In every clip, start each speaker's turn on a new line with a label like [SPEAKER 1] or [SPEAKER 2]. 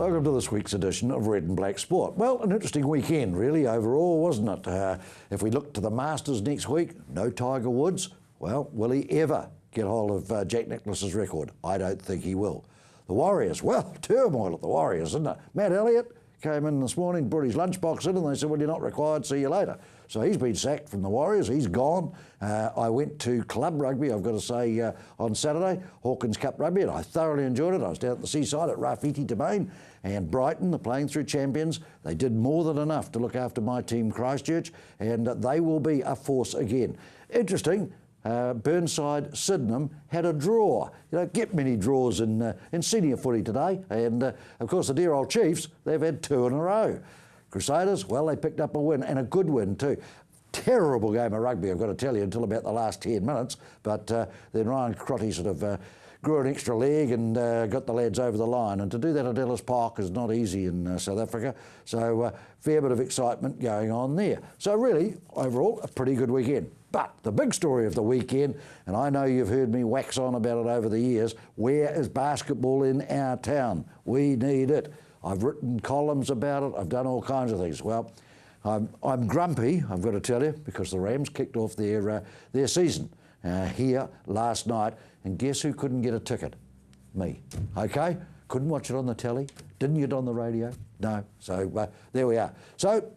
[SPEAKER 1] Welcome to this week's edition of Red and Black Sport. Well, an interesting weekend really overall, wasn't it? If we look to the Masters next week, no Tiger Woods. Well, will he ever get hold of Jack Nicklaus's record? I don't think he will. The Warriors, well, turmoil at the Warriors, isn't it? Matt Elliott came in this morning, brought his lunchbox in, and they said, well, you're not required, see you later. So he's been sacked from the Warriors, he's gone. I went to club rugby, I've got to say, on Saturday, Hawkins Cup Rugby, and I thoroughly enjoyed it. I was down at the seaside at Rafiti Domain, and Brighton, the playing through champions, they did more than enough to look after my team, Christchurch, and they will be a force again. Interesting. Burnside Sydenham had a draw. You don't get many draws in senior footy today, and of course the dear old Chiefs, they've had 2 in a row. Crusaders, well, they picked up a win, and a good win too. Terrible game of rugby, I've got to tell you, until about the last 10 minutes, but then Ryan Crotty sort of grew an extra leg and got the lads over the line, and to do that at Ellis Park is not easy in South Africa, so fair bit of excitement going on there. So really, overall, a pretty good weekend. But the big story of the weekend, and I know you've heard me wax on about it over the years, where is basketball in our town? We need it. I've written columns about it, I've done all kinds of things. Well, I'm grumpy, I've got to tell you, because the Rams kicked off their season here last night, and guess who couldn't get a ticket? Me, okay? Couldn't watch it on the telly, didn't get it on the radio, no. So there we are. So,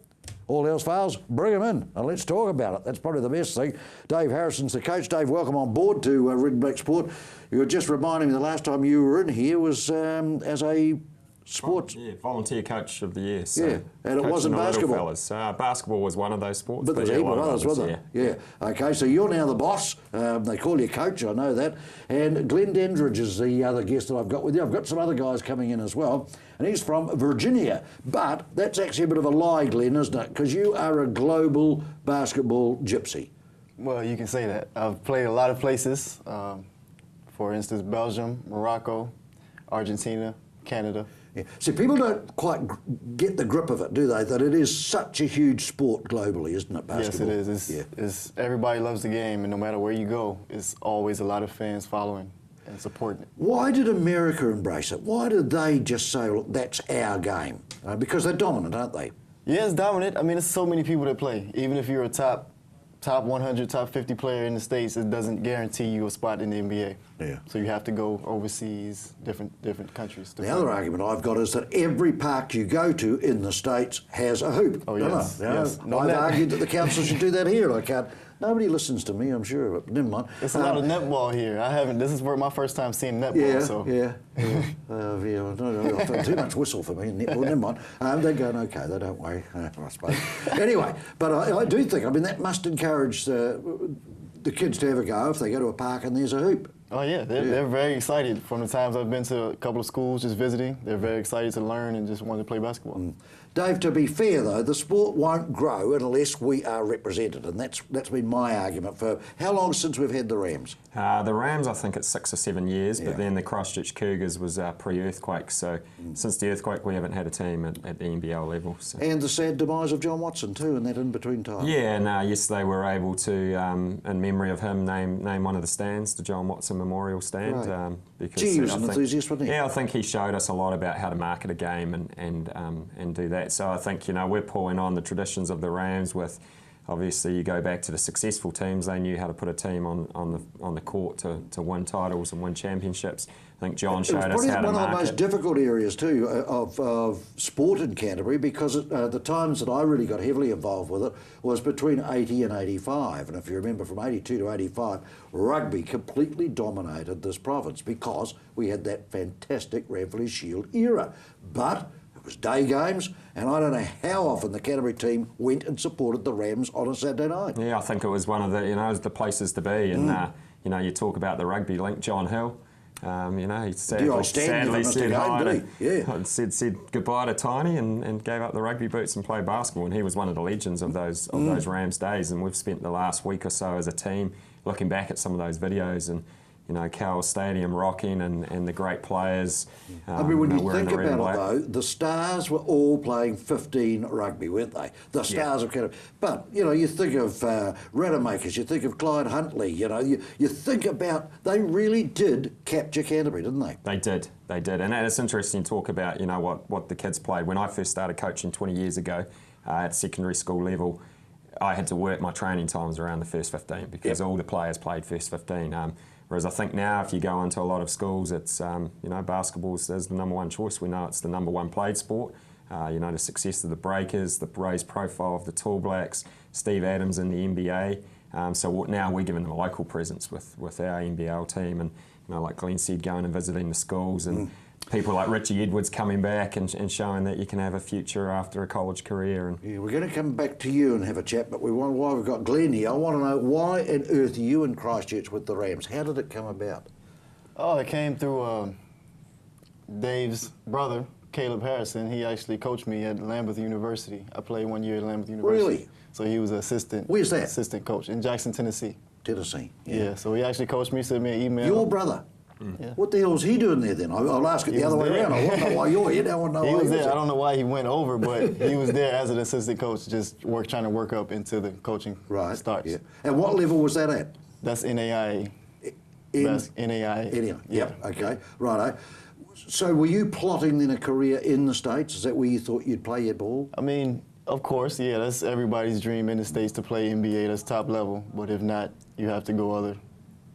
[SPEAKER 1] all else fails, bring him in and let's talk about it. That's probably the best thing. Dave Harrison's the coach. Dave, welcome on board to Red and Black Sport. You were just reminding me the last time you were in here was as a sports...
[SPEAKER 2] volunteer coach of the year. So
[SPEAKER 1] yeah, and it wasn't basketball.
[SPEAKER 2] Basketball was one of those sports.
[SPEAKER 1] But there's a heap of others, wasn't there? Yeah. Okay, so you're now the boss. They call you coach, I know that. And Glenn Dendridge is the other guest that I've got with you. I've got some other guys coming in as well. And he's from Virginia. But that's actually a bit of a lie, Glenn, isn't it? Because you are a global basketball gypsy.
[SPEAKER 3] Well, you can say that. I've played a lot of places. For instance, Belgium, Morocco, Argentina, Canada.
[SPEAKER 1] Yeah. See, people don't quite get the grip of it, do they? That it is such a huge sport globally, isn't it, basketball?
[SPEAKER 3] Yes, it is. It's everybody loves the game, and no matter where you go, it's always a lot of fans following and supporting it.
[SPEAKER 1] Why did America embrace it? Why did they just say, look, that's our game? Because they're dominant, aren't they?
[SPEAKER 3] Yeah, it's dominant. I mean, there's so many people that play. Even if you're a top 100, top 50 player in the States, it doesn't guarantee you a spot in the NBA.
[SPEAKER 1] Yeah.
[SPEAKER 3] So you have to go overseas, different countries.
[SPEAKER 1] The other argument I've got is that every park you go to in the States has a hoop.
[SPEAKER 3] Oh, yes. Yes.
[SPEAKER 1] I've argued that the council should do that here. I can't. Nobody listens to me, I'm sure, but never mind.
[SPEAKER 3] It's a lot of netball here. This is my first time seeing netball.
[SPEAKER 1] Yeah. No, too much whistle for me. Netball, never mind. They're going okay, they don't worry, I suppose. Anyway, but I do think, that must encourage the kids to have a go if they go to a park and there's a hoop.
[SPEAKER 3] Oh yeah, they're very excited. From the times I've been to a couple of schools just visiting, they're very excited to learn and just want to play basketball.
[SPEAKER 1] Dave, to be fair though, the sport won't grow unless we are represented, and that's been my argument for how long since we've had the Rams?
[SPEAKER 2] The Rams, I think it's 6 or 7 years, but then the Christchurch Cougars was pre-earthquake, so since the earthquake we haven't had a team at the NBL level. So.
[SPEAKER 1] And the sad demise of John Watson too in that in-between time.
[SPEAKER 2] Yeah, no, yesterday we were able to, in memory of him, name one of the stands, the John Watson Memorial Stand.
[SPEAKER 1] Right.
[SPEAKER 2] Because
[SPEAKER 1] he was an enthusiast, wasn't he?
[SPEAKER 2] Yeah, I think he showed us a lot about how to market a game and do that. So I think, we're pulling on the traditions of the Rams with, obviously you go back to the successful teams, they knew how to put a team on the court to win titles and win championships. I think John showed us how to market. It was probably one of the most
[SPEAKER 1] difficult areas too of sport in Canterbury, because the times that I really got heavily involved with it was between 80 and 85. And if you remember, from 82 to 85, rugby completely dominated this province because we had that fantastic Ramfley Shield era. But it was day games, and I don't know how often the Canterbury team went and supported the Rams on a Saturday night.
[SPEAKER 2] Yeah, I think it was one of the places to be. And you talk about the rugby link, John Hill. He sadly said hi said goodbye to Tiny and gave up the rugby boots and played basketball. And he was one of the legends of those Rams days. And we've spent the last week or so as a team looking back at some of those videos and Carroll Stadium rocking and the great players.
[SPEAKER 1] I mean, when you
[SPEAKER 2] wearing
[SPEAKER 1] think
[SPEAKER 2] the red and
[SPEAKER 1] about
[SPEAKER 2] black.
[SPEAKER 1] it, though, the Stars were all playing 15 rugby, weren't they? The Stars of Canterbury. But, you think of Rademacher, you think of Clyde Huntley, you think about, they really did capture Canterbury, didn't they?
[SPEAKER 2] They did. And it's interesting to talk about, what the kids played. When I first started coaching 20 years ago at secondary school level, I had to work my training times around the first 15 because all the players played first 15. Whereas I think now, if you go into a lot of schools, it's basketball is the number one choice. We know it's the number one played sport. The success of the Breakers, the raised profile of the Tall Blacks, Steve Adams in the NBA. So now we're giving them a local presence with our NBL team, and like Glenn said, going and visiting the schools, and people like Richie Edwards coming back and showing that you can have a future after a college career. And
[SPEAKER 1] Yeah, we're going to come back to you and have a chat, but while we've got Glenn here, I want to know why on earth are you in Christchurch with the Rams? How did it come about?
[SPEAKER 3] Oh, it came through Dave's brother, Caleb Harrison. He actually coached me at Lambeth University. I played 1 year at Lambeth University.
[SPEAKER 1] Really?
[SPEAKER 3] So he was assistant.
[SPEAKER 1] Where's that?
[SPEAKER 3] Assistant coach in Jackson, Tennessee.
[SPEAKER 1] Tennessee.
[SPEAKER 3] Yeah. So he actually coached me, sent me an email.
[SPEAKER 1] Your brother?
[SPEAKER 3] Yeah.
[SPEAKER 1] What the hell was he doing there then? I'll ask it
[SPEAKER 3] He
[SPEAKER 1] the other
[SPEAKER 3] was
[SPEAKER 1] way
[SPEAKER 3] there.
[SPEAKER 1] around. I want to know why you're here. I want to know
[SPEAKER 3] He
[SPEAKER 1] why
[SPEAKER 3] was
[SPEAKER 1] you're
[SPEAKER 3] there. I
[SPEAKER 1] here.
[SPEAKER 3] don't know why he went over, but he was there as an assistant coach, just trying to work up into the coaching starts.
[SPEAKER 1] Yeah. And what level was that at?
[SPEAKER 3] That's NAIA. That's NAIA.
[SPEAKER 1] Anyhow, yep, okay, righto. So were you plotting then a career in the States? Is that where you thought you'd play your ball?
[SPEAKER 3] I mean, of course, yeah, that's everybody's dream in the States to play NBA. That's top level. But if not, you have to go other.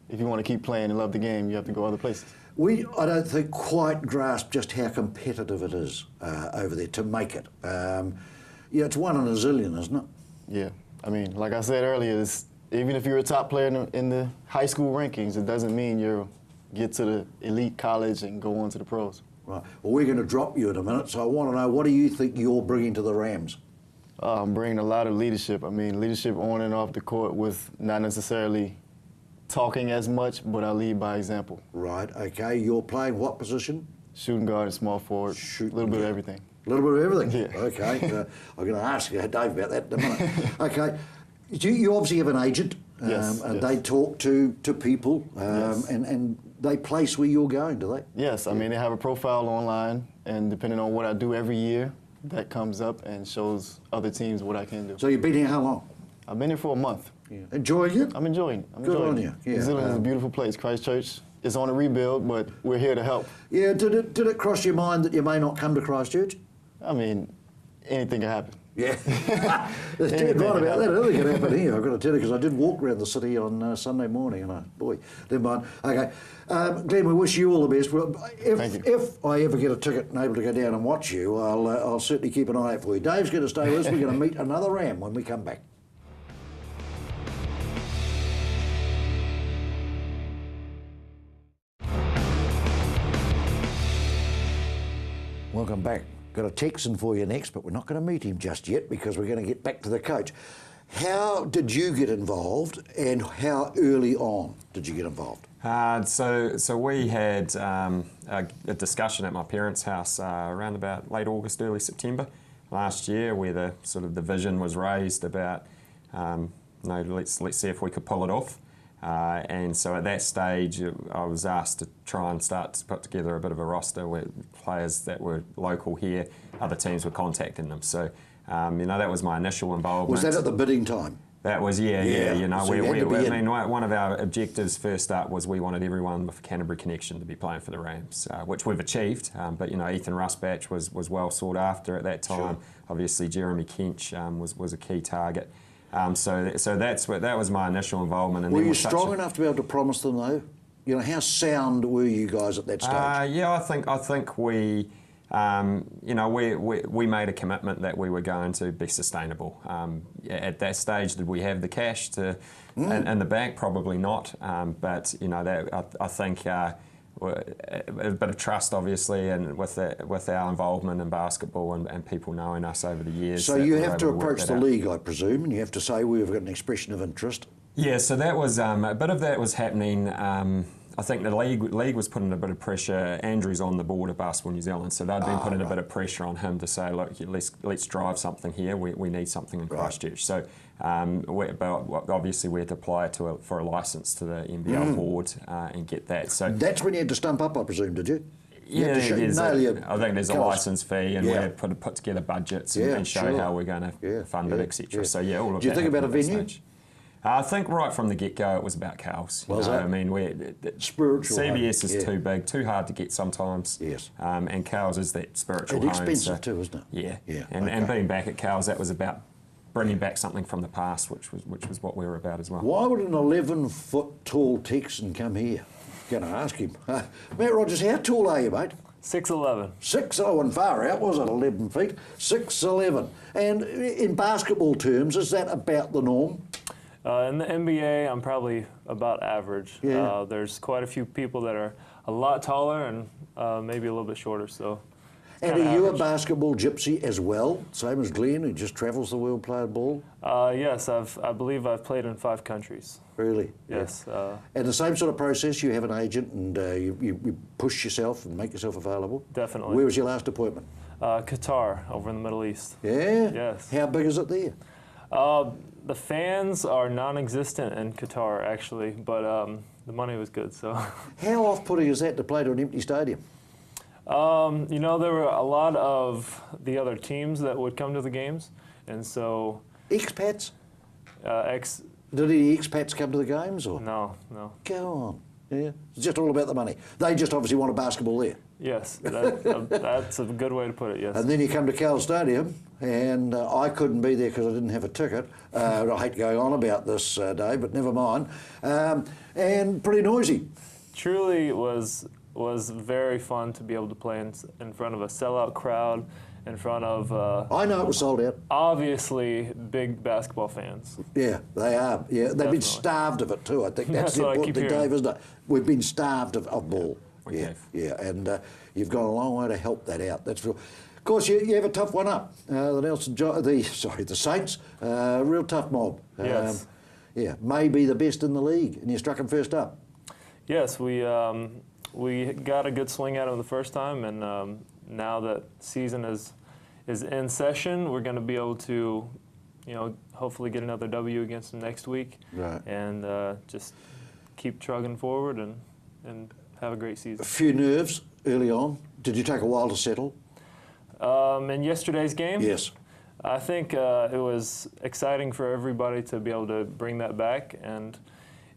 [SPEAKER 3] If you want to keep playing and love the game, you have to go other places.
[SPEAKER 1] I don't think, quite grasp just how competitive it is over there to make it. It's one in a zillion, isn't it?
[SPEAKER 3] Yeah. I mean, like I said earlier, even if you're a top player in the high school rankings, it doesn't mean you'll get to the elite college and go on to the pros.
[SPEAKER 1] Right. Well, we're going to drop you in a minute, so I want to know, what do you think you're bringing to the Rams?
[SPEAKER 3] I'm bringing a lot of leadership. I mean, leadership on and off the court with not necessarily talking as much, but I lead by example.
[SPEAKER 1] Right, okay. You're playing what position?
[SPEAKER 3] Shooting guard and small forward, a little bit of everything.
[SPEAKER 1] A little bit of everything?
[SPEAKER 3] Yeah.
[SPEAKER 1] Okay. I'm going to ask you, Dave, about that in a minute. Okay. You obviously have an agent,
[SPEAKER 3] Yes,
[SPEAKER 1] and
[SPEAKER 3] yes.
[SPEAKER 1] they talk to people,
[SPEAKER 3] Yes.
[SPEAKER 1] and they place where you're going, do they?
[SPEAKER 3] Yes, I mean, they have a profile online, and depending on what I do every year, that comes up and shows other teams what I can do.
[SPEAKER 1] So you've been here how long?
[SPEAKER 3] I've been here for a month.
[SPEAKER 1] Enjoying it?
[SPEAKER 3] I'm enjoying it. I'm
[SPEAKER 1] Good
[SPEAKER 3] enjoying
[SPEAKER 1] on
[SPEAKER 3] it.
[SPEAKER 1] you. Yeah.
[SPEAKER 3] New Zealand is a beautiful place. Christchurch is on a rebuild, but we're here to help.
[SPEAKER 1] Yeah, did it cross your mind that you may not come to Christchurch?
[SPEAKER 3] I mean, anything can happen.
[SPEAKER 1] Yeah. There's dead right about that. Anything can happen here, I've got to tell you, because I did walk around the city on Sunday morning, and boy, never mind. Okay. Glenn, we wish you all the best. Well,
[SPEAKER 3] Thank you.
[SPEAKER 1] if I ever get a ticket and able to go down and watch you, I'll certainly keep an eye out for you. Dave's going to stay with us. We're going to meet another Ram when we come back. Welcome back. Got a Texan for you next, but we're not going to meet him just yet because we're going to get back to the coach. How did you get involved, and how early on did you get involved?
[SPEAKER 2] So we had a discussion at my parents' house around about late August, early September last year, where the vision was raised about, let's see if we could pull it off. And so at that stage, I was asked to try and start to put together a bit of a roster with players that were local here. Other teams were contacting them. So, that was my initial involvement.
[SPEAKER 1] Was that at the bidding time?
[SPEAKER 2] That was, yeah.
[SPEAKER 1] So you had to be in.
[SPEAKER 2] One of our objectives first up was we wanted everyone with a Canterbury connection to be playing for the Rams, which we've achieved. But Ethan Rusbatch was well sought after at that time.
[SPEAKER 1] Sure.
[SPEAKER 2] Obviously, Jeremy Kench was a key target. So that was my initial involvement. And
[SPEAKER 1] Were
[SPEAKER 2] then
[SPEAKER 1] you
[SPEAKER 2] with such
[SPEAKER 1] strong enough to be able to promise them, though? How sound were you guys at that stage?
[SPEAKER 2] Yeah, I think we. We made a commitment that we were going to be sustainable. At that stage, did we have the cash in the bank? Probably not. But I think a bit of trust, obviously, and with our involvement in basketball and people knowing us over the years.
[SPEAKER 1] So
[SPEAKER 2] that
[SPEAKER 1] you
[SPEAKER 2] we're
[SPEAKER 1] have to
[SPEAKER 2] able work
[SPEAKER 1] approach
[SPEAKER 2] that
[SPEAKER 1] the
[SPEAKER 2] out.
[SPEAKER 1] league, I presume, and you have to say we've got an expression of interest.
[SPEAKER 2] Yeah, so that was a bit of that was happening. I think the league was putting a bit of pressure. Andrew's on the board of Basketball New Zealand, so they'd been putting a bit of pressure on him to say, look, let's drive something here. We need something in Christchurch. So but obviously we had to apply for a licence to the NBL board and get that. So
[SPEAKER 1] that's when you had to stump up, I presume, did you?
[SPEAKER 2] Yeah, I think there's a licence fee, and we had to put together budgets and show how we're going to fund it, etc. So all of that.
[SPEAKER 1] Do you think about a venue?
[SPEAKER 2] I think right from the get-go it was about Cows. I mean,
[SPEAKER 1] spiritual
[SPEAKER 2] CBS is too big, too hard to get sometimes.
[SPEAKER 1] Yes.
[SPEAKER 2] And Cows is that spiritual
[SPEAKER 1] and
[SPEAKER 2] home.
[SPEAKER 1] Expensive too, isn't it?
[SPEAKER 2] Yeah. And being back at Cows, that was about bringing back something from the past, which was what we were about as well.
[SPEAKER 1] Why would an 11-foot tall Texan come here? Going to ask him. Matt Rogers, how tall are you, mate?
[SPEAKER 4] 6'11".
[SPEAKER 1] 6'11", and far out, was it 11 feet? 6'11". And in basketball terms, is that about the norm?
[SPEAKER 4] In the NBA, I'm probably about average.
[SPEAKER 1] Yeah.
[SPEAKER 4] There's quite a few people that are a lot taller and maybe a little bit shorter. So.
[SPEAKER 1] And are you a basketball gypsy as well, same as Glenn, who just travels the world playing ball?
[SPEAKER 4] Yes, I believe I've played in 5 countries.
[SPEAKER 1] Really?
[SPEAKER 4] Yes.
[SPEAKER 1] Yeah. And the same sort of process, you have an agent and you push yourself and make yourself available?
[SPEAKER 4] Definitely.
[SPEAKER 1] Where was your last appointment?
[SPEAKER 4] Qatar, over in the Middle East.
[SPEAKER 1] Yeah?
[SPEAKER 4] Yes.
[SPEAKER 1] How big is it there?
[SPEAKER 4] The fans are non-existent in Qatar, actually, but the money was good, so.
[SPEAKER 1] How off-putting is that to play to an empty stadium?
[SPEAKER 4] You know, there were a lot of the other teams that would come to the games, and so.
[SPEAKER 1] Expats?
[SPEAKER 4] Did
[SPEAKER 1] any expats come to the games? Or?
[SPEAKER 4] No.
[SPEAKER 1] Go on. Yeah. It's just all about the money. They just obviously want a basketball there.
[SPEAKER 4] Yes, that's a good way to put it, yes.
[SPEAKER 1] And then you come to Cal Stadium, and I couldn't be there because I didn't have a ticket. I hate going on about this, Dave, but never mind. And pretty noisy.
[SPEAKER 4] Truly was very fun to be able to play in front of a sellout crowd, in front of
[SPEAKER 1] I know it was sold out.
[SPEAKER 4] Obviously big basketball fans.
[SPEAKER 1] Yeah, they are. Yeah, they've been starved of it too. I think that's the important thing, Dave, isn't it? We've been starved of ball. Yeah, and you've gone a long way to help that out. That's real. Of course, you have a tough one up. The Saints, real tough mob.
[SPEAKER 4] Yes.
[SPEAKER 1] Yeah, maybe the best in the league, and you struck them first up.
[SPEAKER 4] Yes, we got a good swing at them the first time, and now that season is in session, we're going to be able to, hopefully get another W against them next week,
[SPEAKER 1] right?
[SPEAKER 4] And just keep trugging forward and have a great season.
[SPEAKER 1] A few nerves early on. Did you take a while to settle?
[SPEAKER 4] In yesterday's game?
[SPEAKER 1] Yes.
[SPEAKER 4] I think it was exciting for everybody to be able to bring that back, and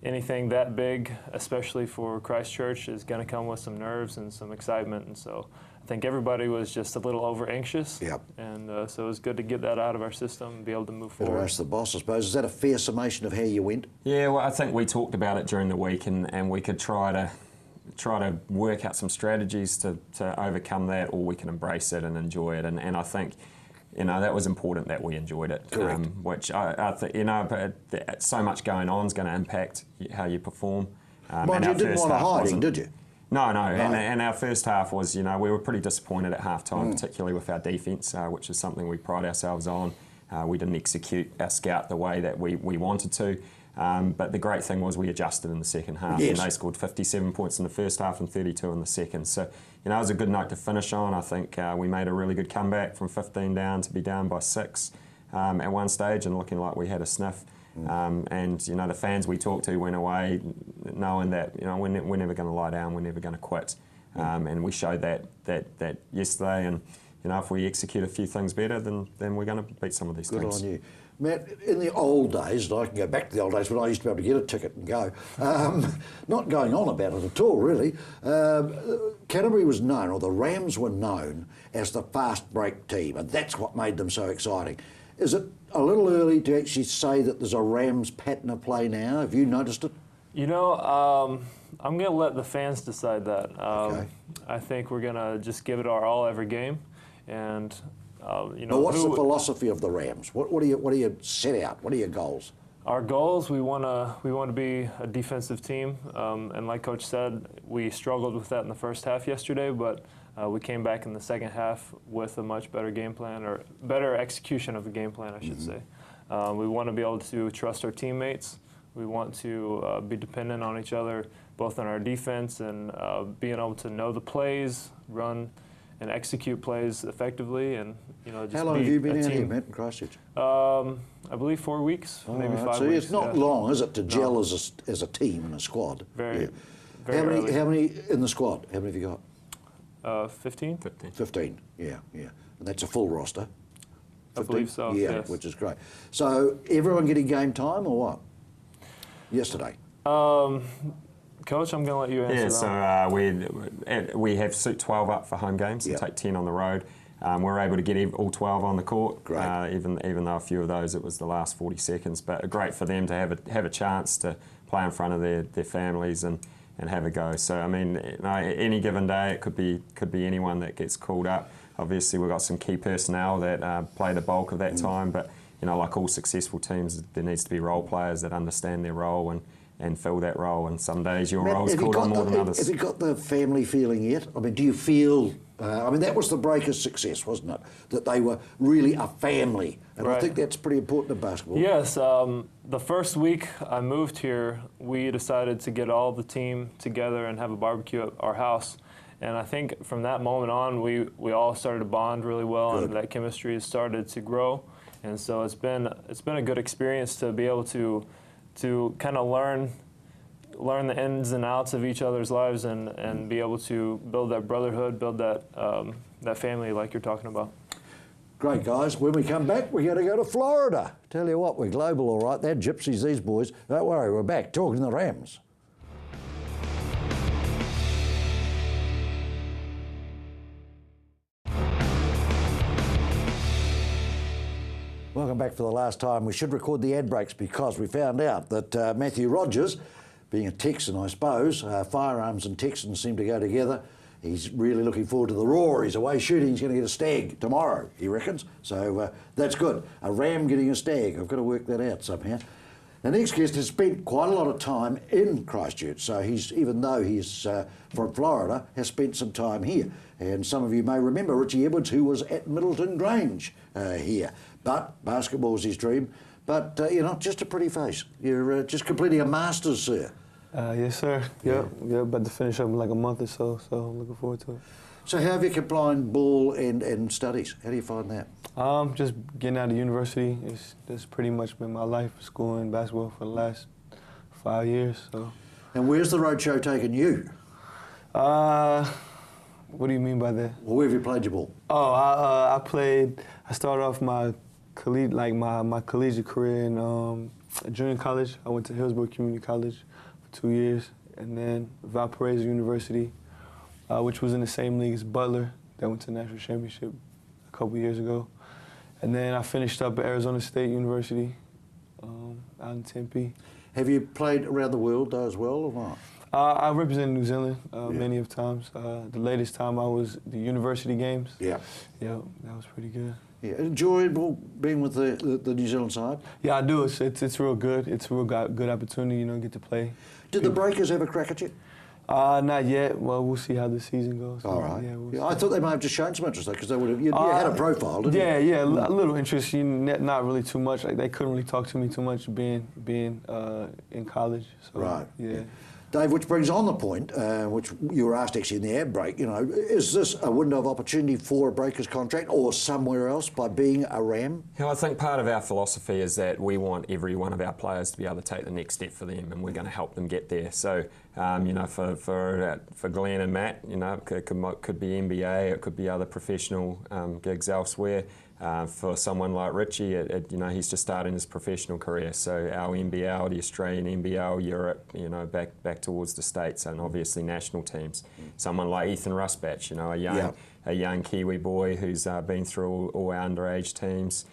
[SPEAKER 4] anything that big, especially for Christchurch, is going to come with some nerves and some excitement, and so I think everybody was just a little over anxious.
[SPEAKER 1] Yep.
[SPEAKER 4] And so it was good to get that out of our system and be able to move forward.
[SPEAKER 1] Better ask the boss, I suppose. Is that a fair summation of how you went?
[SPEAKER 2] Yeah, well, I think we talked about it during the week, and we could try to work out some strategies to overcome that, or we can embrace it and enjoy it. And I think, that was important that we enjoyed it.
[SPEAKER 1] Correct.
[SPEAKER 2] Which I think, but so much going on is going to impact how you perform.
[SPEAKER 1] Mind you didn't want a hiding, did you?
[SPEAKER 2] No. And our first half was, we were pretty disappointed at halftime, particularly with our defence, which is something we pride ourselves on. We didn't execute our scout the way that we wanted to. But the great thing was we adjusted in the second half,
[SPEAKER 1] yes.
[SPEAKER 2] And they scored 57 points in the first half and 32 in the second. So, it was a good note to finish on. I think we made a really good comeback from 15 down to be down by 6 at one stage, and looking like we had a sniff. And the fans we talked to went away knowing that we're never going to lie down, we're never going to quit. And we showed that yesterday. And if we execute a few things better, then we're going to beat some of these
[SPEAKER 1] Good
[SPEAKER 2] teams.
[SPEAKER 1] on you. Matt, in the old days, and I can go back to the old days when I used to be able to get a ticket and go, not going on about it at all, really. Canterbury was known, or the Rams were known, as the fast break team, and that's what made them so exciting. Is it a little early to actually say that there's a Rams pattern of play now? Have you noticed it?
[SPEAKER 4] I'm going to let the fans decide that.
[SPEAKER 1] Okay.
[SPEAKER 4] I think we're going to just give it our all every game, and
[SPEAKER 1] But what's the philosophy of the Rams? What do you set out? What are your goals?
[SPEAKER 4] Our goals, we want to be a defensive team, and like Coach said, we struggled with that in the first half yesterday, but we came back in the second half with a much better game plan, or better execution of the game plan, I should say. We want to be able to trust our teammates. We want to be dependent on each other, both on our defense and being able to know the plays, run and execute plays effectively, and just
[SPEAKER 1] How long
[SPEAKER 4] be
[SPEAKER 1] have you been
[SPEAKER 4] a
[SPEAKER 1] in here,
[SPEAKER 4] team.
[SPEAKER 1] Matt, in Christchurch?
[SPEAKER 4] I believe 4 weeks, maybe
[SPEAKER 1] Right,
[SPEAKER 4] 5
[SPEAKER 1] so
[SPEAKER 4] weeks.
[SPEAKER 1] it's not
[SPEAKER 4] yeah.
[SPEAKER 1] long, is it, to gel as a team and a squad?
[SPEAKER 4] Very,
[SPEAKER 1] Yeah.
[SPEAKER 4] very early.
[SPEAKER 1] How many in the squad? How many have you got?
[SPEAKER 4] 15?
[SPEAKER 2] 15.
[SPEAKER 1] 15, yeah. And that's a full roster?
[SPEAKER 4] I believe so,
[SPEAKER 1] Yeah,
[SPEAKER 4] yes.
[SPEAKER 1] which is great. So everyone getting game time or what? Yesterday?
[SPEAKER 4] Coach, I'm going to let you answer
[SPEAKER 2] Yeah,
[SPEAKER 4] that.
[SPEAKER 2] so we have suit 12 up for home games and
[SPEAKER 1] Yeah.
[SPEAKER 2] take 10 on the road. We're able to get all 12 on the court,
[SPEAKER 1] Great.
[SPEAKER 2] even though a few of those it was the last 40 seconds. But great for them to have a chance to play in front of their families and have a go. So I mean, any given day it could be anyone that gets called up. Obviously, we've got some key personnel that play the bulk of that time, but like all successful teams, there needs to be role players that understand their role and fill that role. And some days your
[SPEAKER 1] Matt,
[SPEAKER 2] role is
[SPEAKER 1] have you
[SPEAKER 2] called on
[SPEAKER 1] got
[SPEAKER 2] more
[SPEAKER 1] the-
[SPEAKER 2] than others.
[SPEAKER 1] Have you got the family feeling yet? I mean, do you feel... that was the Breakers' success, wasn't it? That they were really a family. And I
[SPEAKER 4] Right.
[SPEAKER 1] think that's pretty important in basketball.
[SPEAKER 4] Yes, the first week I moved here, we decided to get all the team together and have a barbecue at our house. And I think from that moment on, we all started to bond really well,
[SPEAKER 1] Good.
[SPEAKER 4] and that chemistry has started to grow. And so it's been a good experience to be able to kind of learn the ins and outs of each other's lives and be able to build that brotherhood, build that family like you're talking about.
[SPEAKER 1] Great, guys. When we come back, we're going to go to Florida. Tell you what, we're global, all right. They're gypsies, these boys. Don't worry, we're back talking the Rams. Welcome back for the last time. We should record the ad breaks because we found out that Matthew Rogers, being a Texan, I suppose, firearms and Texans seem to go together. He's really looking forward to the Roar. He's away shooting. He's going to get a stag tomorrow, he reckons. So that's good. A ram getting a stag. I've got to work that out somehow. The next guest has spent quite a lot of time in Christchurch. So even though he's from Florida, has spent some time here. And some of you may remember Richie Edwards, who was at Middleton Grange here. But basketball's his dream. But just a pretty face. You're just completing a master's, sir.
[SPEAKER 5] Yes, sir. Yep, about to finish up in like a month or so, so I'm looking forward to it.
[SPEAKER 1] So how have you combined ball and studies? How do you find that?
[SPEAKER 5] Just getting out of university. That's pretty much been my life, school and basketball for the last 5 years. So.
[SPEAKER 1] And where's the roadshow taken you?
[SPEAKER 5] What do you mean by that?
[SPEAKER 1] Well, where have you played your ball?
[SPEAKER 5] Oh, I started off my collegiate career in junior college. I went to Hillsborough Community College for 2 years, and then Valparaiso University, which was in the same league as Butler, that went to the national championship a couple years ago. And then I finished up at Arizona State University out in Tempe.
[SPEAKER 1] Have you played around the world though as well or not?
[SPEAKER 5] I represented New Zealand many of times. The latest time I was the university games.
[SPEAKER 1] Yeah.
[SPEAKER 5] Yeah, that was pretty good.
[SPEAKER 1] Yeah, enjoyable being with the New Zealand side?
[SPEAKER 5] Yeah, I do. It's real good. It's a real good opportunity, get to play.
[SPEAKER 1] Did the Breakers have a crack at you?
[SPEAKER 5] Not yet. Well, we'll see how the season goes.
[SPEAKER 1] All right.
[SPEAKER 5] Yeah, we'll
[SPEAKER 1] Yeah, I thought they might have just shown some interest because they would have. You had a profile, didn't
[SPEAKER 5] yeah,
[SPEAKER 1] you?
[SPEAKER 5] yeah, a little interest. Not really too much. Like they couldn't really talk to me too much being in college. So,
[SPEAKER 1] Right.
[SPEAKER 5] Yeah.
[SPEAKER 1] Dave, which brings on the point, which you were asked actually in the ad break, is this a window of opportunity for a Breakers contract or somewhere else by being a Ram?
[SPEAKER 2] I think part of our philosophy is that we want every one of our players to be able to take the next step for them, and we're going to help them get there. So, for Glenn and Matt, it could be NBA, it could be other professional gigs elsewhere. For someone like Richie, he's just starting his professional career. So our NBL, the Australian NBL, Europe, back towards the States, and obviously national teams. Someone like Ethan Rusbatch, a young Kiwi boy who's been through all our underage teams.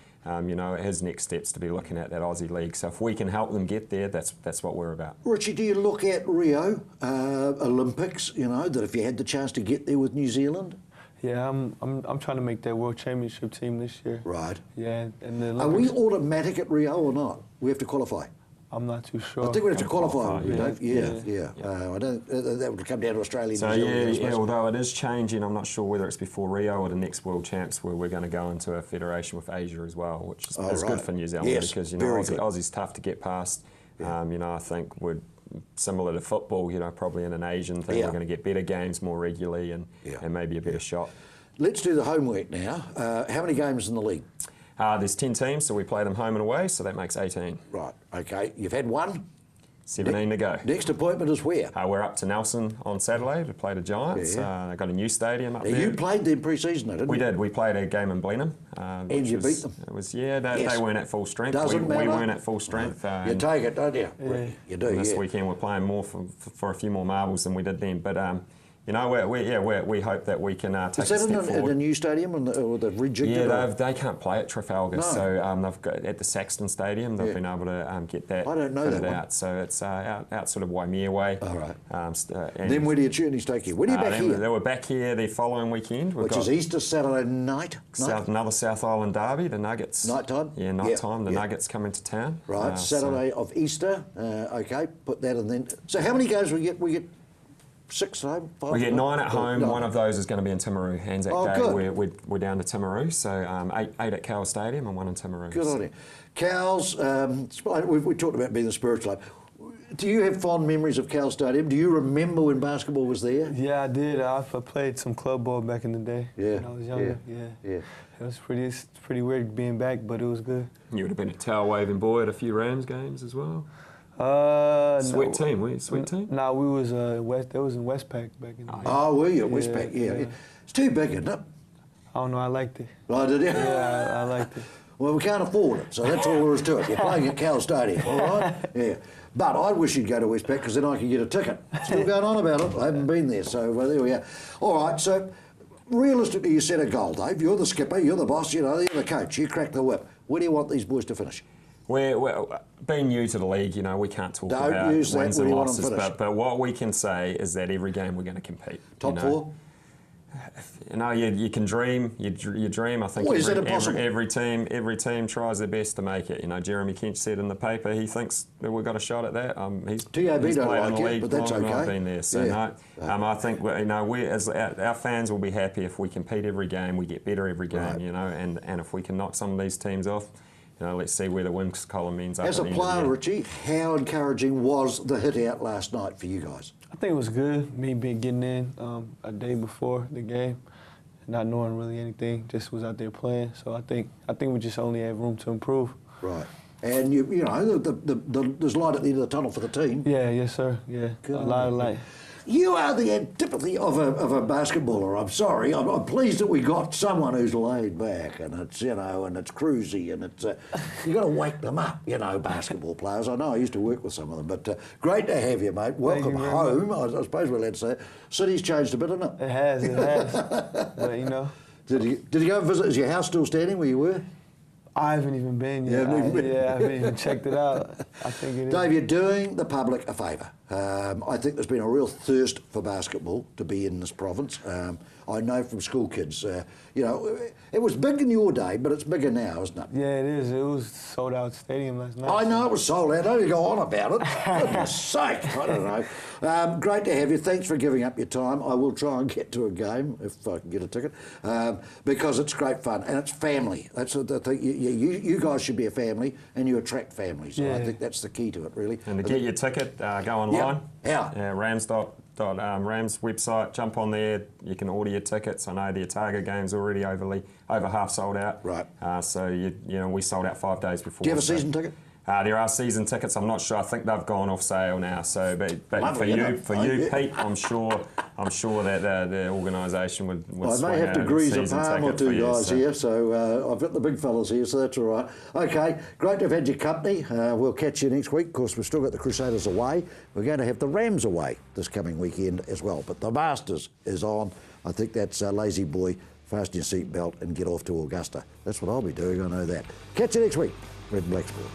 [SPEAKER 2] His next steps to be looking at that Aussie League. So if we can help them get there, that's what we're about.
[SPEAKER 1] Richie, do you look at Rio Olympics, that if you had the chance to get there with New Zealand?
[SPEAKER 5] Yeah, I'm trying to make that World Championship team this year.
[SPEAKER 1] Right.
[SPEAKER 5] Yeah, and the
[SPEAKER 1] Are we
[SPEAKER 5] Olympics,
[SPEAKER 1] automatic at Rio or not? We have to qualify.
[SPEAKER 5] I'm not too sure.
[SPEAKER 1] I think we have to qualify,
[SPEAKER 2] qualify,
[SPEAKER 1] Dave.
[SPEAKER 5] yeah.
[SPEAKER 1] I don't. That would come down to Australia.
[SPEAKER 2] So
[SPEAKER 1] New Zealand, I
[SPEAKER 2] yeah,
[SPEAKER 1] suppose.
[SPEAKER 2] although it is changing, I'm not sure whether it's before Rio or the next World Champs where we're going to go into a federation with Asia as well, which is
[SPEAKER 1] Oh,
[SPEAKER 2] good
[SPEAKER 1] right.
[SPEAKER 2] for New Zealand
[SPEAKER 1] Yes,
[SPEAKER 2] because
[SPEAKER 1] very good.
[SPEAKER 2] Aussie's tough to get past. You know, I think would similar to football. You know, probably in an Asian thing,
[SPEAKER 1] Yeah.
[SPEAKER 2] we're going to get better games more regularly and maybe a better shot.
[SPEAKER 1] Let's do the homework now. How many games in the league?
[SPEAKER 2] There's 10 teams, so we play them home and away, so that makes 18.
[SPEAKER 1] Right, okay. You've had one.
[SPEAKER 2] 17 to go.
[SPEAKER 1] Next appointment is where?
[SPEAKER 2] We're up to Nelson on Saturday to play the Giants. They've got a new stadium up there.
[SPEAKER 1] You played them pre-season, didn't
[SPEAKER 2] We
[SPEAKER 1] you?
[SPEAKER 2] did. We played a game in Blenheim.
[SPEAKER 1] And you beat them?
[SPEAKER 2] It was, yeah, they
[SPEAKER 1] Yes.
[SPEAKER 2] weren't at full strength.
[SPEAKER 1] Doesn't
[SPEAKER 2] we
[SPEAKER 1] matter.
[SPEAKER 2] weren't at full strength.
[SPEAKER 1] You
[SPEAKER 2] and
[SPEAKER 1] take it, don't you? You do,
[SPEAKER 2] this
[SPEAKER 1] yeah.
[SPEAKER 2] weekend we're playing more for a few more marbles than we did then. But, you know, we hope that we can take
[SPEAKER 1] Is
[SPEAKER 2] a
[SPEAKER 1] that
[SPEAKER 2] step
[SPEAKER 1] in
[SPEAKER 2] forward.
[SPEAKER 1] a new stadium or they've rejigged it?
[SPEAKER 2] Yeah,
[SPEAKER 1] or-
[SPEAKER 2] they can't play at Trafalgar,
[SPEAKER 1] No.
[SPEAKER 2] so they've got at the Saxton Stadium. They've
[SPEAKER 1] Yeah.
[SPEAKER 2] been able to get that
[SPEAKER 1] I don't know
[SPEAKER 2] fitted
[SPEAKER 1] that one.
[SPEAKER 2] out. So it's out sort of Waimea way.
[SPEAKER 1] All right.
[SPEAKER 2] And
[SPEAKER 1] Then where do your journeys take you? When are you back
[SPEAKER 2] then
[SPEAKER 1] here?
[SPEAKER 2] They were back here the following weekend. We've
[SPEAKER 1] Which
[SPEAKER 2] got
[SPEAKER 1] is Easter Saturday night?
[SPEAKER 2] another South Island derby, the Nuggets.
[SPEAKER 1] Night time?
[SPEAKER 2] Yeah, night time. The
[SPEAKER 1] yeah.
[SPEAKER 2] Nuggets come into town.
[SPEAKER 1] Right,
[SPEAKER 2] So
[SPEAKER 1] Saturday of Easter. Okay, put that in then. So how many games we get? We get 6 at home? 5
[SPEAKER 2] we get 9 at home.
[SPEAKER 1] No.
[SPEAKER 2] One of those is going to be in Timaru. Anzac
[SPEAKER 1] Oh,
[SPEAKER 2] Day,
[SPEAKER 1] good.
[SPEAKER 2] we're down to Timaru. So 8 at Cowell Stadium and 1 in Timaru.
[SPEAKER 1] Good on you. Cows, we talked about being the spiritual club. Do you have fond memories of Cowell Stadium? Do you remember when basketball was there?
[SPEAKER 5] Yeah, I did. I played some club ball back in the day
[SPEAKER 1] Yeah,
[SPEAKER 5] when I was younger.
[SPEAKER 1] yeah.
[SPEAKER 5] It was it's pretty weird being back, but it was good.
[SPEAKER 2] You would have been a towel waving boy at a few Rams games as well.
[SPEAKER 5] Sweet
[SPEAKER 2] Team, were you? Sweet team?
[SPEAKER 5] Nah, we was West. That was in Westpac back in the day.
[SPEAKER 1] Oh, were you at Westpac?
[SPEAKER 5] Yeah,
[SPEAKER 1] Yeah.
[SPEAKER 5] yeah.
[SPEAKER 1] It's too big, isn't it?
[SPEAKER 5] I don't know. I liked it.
[SPEAKER 1] Oh, did you?
[SPEAKER 5] Yeah, I liked it.
[SPEAKER 1] Well, we can't afford it, so that's all there is to it. You're playing at Cowell Stadium, all right? Yeah. But I wish you'd go to Westpac because then I could get a ticket. Still going on about it. I haven't been there, so there we are. All right, so realistically, you set a goal, Dave. You're the skipper, you're the boss, you know, you're the coach. You crack the whip. Where do you want these boys to finish?
[SPEAKER 2] We're being new to the league, you know, we can't talk
[SPEAKER 1] Don't
[SPEAKER 2] about
[SPEAKER 1] use that.
[SPEAKER 2] wins
[SPEAKER 1] Where
[SPEAKER 2] and
[SPEAKER 1] do you want 'em
[SPEAKER 2] losses,
[SPEAKER 1] finished?
[SPEAKER 2] but what we can say is that every game we're going to compete.
[SPEAKER 1] Top
[SPEAKER 2] you know.
[SPEAKER 1] 4?
[SPEAKER 2] You know, you can dream. You dream. I think
[SPEAKER 1] Well, is that impossible?
[SPEAKER 2] every team tries their best to make it. You know, Jeremy Kent said in the paper he thinks that we've got a shot at that. He's
[SPEAKER 1] TAB
[SPEAKER 2] he's
[SPEAKER 1] don't
[SPEAKER 2] played in
[SPEAKER 1] like
[SPEAKER 2] the
[SPEAKER 1] it,
[SPEAKER 2] league
[SPEAKER 1] but that's
[SPEAKER 2] long and I've
[SPEAKER 1] okay.
[SPEAKER 2] been there, so
[SPEAKER 1] Yeah.
[SPEAKER 2] no. I think you know we as our fans will be happy if we compete every game. We get better every game.
[SPEAKER 1] Right.
[SPEAKER 2] You know, and if we can knock some of these teams off. You know, let's see where the wins column ends up.
[SPEAKER 1] As
[SPEAKER 2] at
[SPEAKER 1] a
[SPEAKER 2] the end of the
[SPEAKER 1] player,
[SPEAKER 2] year.
[SPEAKER 1] Richie, how encouraging was the hit out last night for you guys?
[SPEAKER 5] I think it was good. Me getting in a day before the game, not knowing really anything. Just was out there playing. So I think we just only have room to improve.
[SPEAKER 1] Right. And you know, there's light at the end of the tunnel for the team.
[SPEAKER 5] Yeah, yes, sir. Yeah,
[SPEAKER 1] Good
[SPEAKER 5] a
[SPEAKER 1] on
[SPEAKER 5] lot
[SPEAKER 1] you.
[SPEAKER 5] of light.
[SPEAKER 1] You are the antipathy of a basketballer. I'm sorry. I'm pleased that we got someone who's laid back and it's, you know, and it's cruisy and it's, you got to wake them up, you know, basketball players. I know I used to work with some of them, but great to have you, mate. Welcome
[SPEAKER 5] you very
[SPEAKER 1] home. I suppose we're allowed to say it. City's changed a bit, hasn't it?
[SPEAKER 5] It has. But you know,
[SPEAKER 1] Did you go and visit? Is your house still standing where you were?
[SPEAKER 5] I haven't even been yet.
[SPEAKER 1] You haven't even been?
[SPEAKER 5] Yeah, I haven't even checked it out. I think it is.
[SPEAKER 1] Dave, you're doing the public a favour. I think there's been a real thirst for basketball to be in this province. I know from school kids, you know, it was big in your day, but it's bigger now, isn't it?
[SPEAKER 5] Yeah, it is. It was sold out stadium last night.
[SPEAKER 1] I know it was sold out. Don't you go on about it. Goodness sake, I don't know. Great to have you. Thanks for giving up your time. I will try and get to a game if I can get a ticket because it's great fun and it's family. That's the thing. You guys should be a family and you attract families. So I
[SPEAKER 5] Yeah.
[SPEAKER 1] think that's the key to it, really.
[SPEAKER 2] And to get your ticket, go online.
[SPEAKER 1] How?
[SPEAKER 2] Yeah, Rams website. Jump on there. You can order your tickets. I know the Otago game's already over half sold out.
[SPEAKER 1] Right.
[SPEAKER 2] So you know we sold out 5 days before.
[SPEAKER 1] Do you have a
[SPEAKER 2] so-
[SPEAKER 1] season ticket?
[SPEAKER 2] There are season tickets. I'm not sure. I think they've gone off sale now. So, but
[SPEAKER 1] Lovely, isn't it?
[SPEAKER 2] for
[SPEAKER 1] Oh,
[SPEAKER 2] you,
[SPEAKER 1] yeah.
[SPEAKER 2] Pete, I'm sure that the organisation would
[SPEAKER 1] I may
[SPEAKER 2] swing
[SPEAKER 1] have
[SPEAKER 2] out
[SPEAKER 1] to
[SPEAKER 2] a
[SPEAKER 1] grease a
[SPEAKER 2] season
[SPEAKER 1] palm or
[SPEAKER 2] ticket for
[SPEAKER 1] two
[SPEAKER 2] you,
[SPEAKER 1] guys
[SPEAKER 2] so-
[SPEAKER 1] here, so I've got the big fellas here, so that's all right. Okay, great to have had your company. We'll catch you next week. Of course, we've still got the Crusaders away. We're going to have the Rams away this coming weekend as well. But the Masters is on. I think that's lazy boy. Fasten your seatbelt and get off to Augusta. That's what I'll be doing, I know that. Catch you next week. Red and Black Sport.